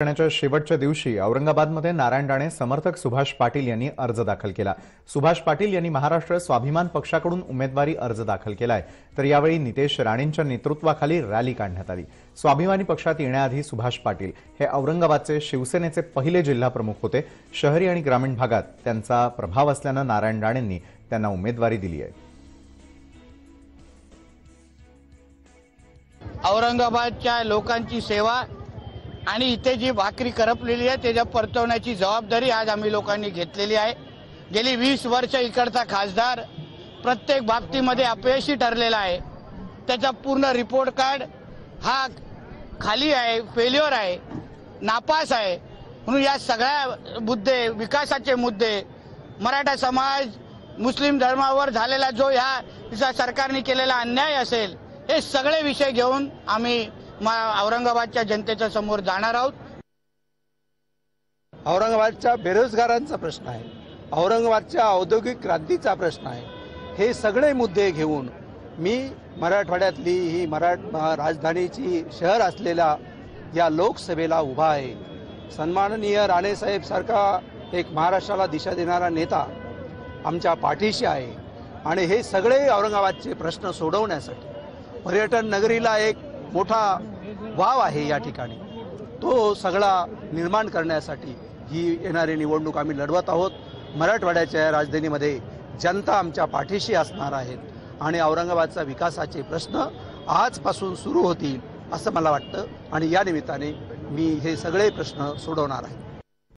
करण्याच्या शेवटच्या दिवशी औरंगाबादमध्ये नारायण राणे समर्थक सुभाष पाटील यांनी अर्ज दाखल केला। सुभाष पाटील यांनी महाराष्ट्र स्वाभिमान पक्षाकडून उमेदवारी अर्ज दाखल केलाय, तर यावेळी नितेश राणेंच्या नेतृत्वाखाली रॅली काढण्यात आली। स्वाभिमानी पक्षात येण्याआधी सुभाष पाटील हे औरंगाबादचे शिवसेनेचे पहिले जिल्हा प्रमुख होते। शहरी आणि ग्रामीण भागात त्यांचा प्रभाव असल्याने नारायण राणेंनी त्यांना उमेदवारी दिली आहे। औरंगाबादच्या लोकांची सेवा आणि इथे जी भाकरी करपलेली आहे त्याच्या परतवण्याची जबाबदारी आज आम्ही लोकांनी घेतलेली आहे। गेली 20 वर्ष इकडचा खासदार प्रत्येक बाबतीमध्ये अपयशी ठरलेला आहे। त्याचा पूर्ण रिपोर्ट कार्ड हा खाली आहे, फेल्युअर आहे, नापास आहे। म्हणून या सगळ्या मुद्दे, विकासाचे मुद्दे, मराठा समाज, मुस्लिम धर्मावर झालेला जो ह्या सरकारने केलेला अन्याय असेल, हे सगळे विषय घेऊन आम्ही औरंगाबादच्या जनतेच्या समोर जाणार आहोत। औरंगाबादच्या बेरोजगारांचा प्रश्न आहे, औरंगाबादच्या औद्योगिक क्रांतीचा प्रश्न आहे। हे सगळे मुद्दे घेऊन मी मराठवाड्यातली ही राजधानीची शहर असलेल्या या लोकसभेला उभा आहे। सन्माननीय राणे साहेब सारखा एक महाराष्ट्राला दिशा देणारा नेता आमच्या पाठीशी आहे आणि हे सगळे औरंगाबादचे प्रश्न सोडवण्यासाठी पर्यटन नगरीला एक मोठा वाव आहे या ठिकाणी, तो सगळा निर्माण करण्यासाठी ही येणारी निवडणूक आम्ही लढवत आहोत। मराठवाड्याच्या राजधानीमध्ये जनता आमच्या पाठीशी असणार आहेत आणि औरंगाबादचा विकासाचे प्रश्न आजपासून सुरू होतील असं मला वाटतं आणि या निमित्ताने मी हे सगळे प्रश्न सोडवणार आहे।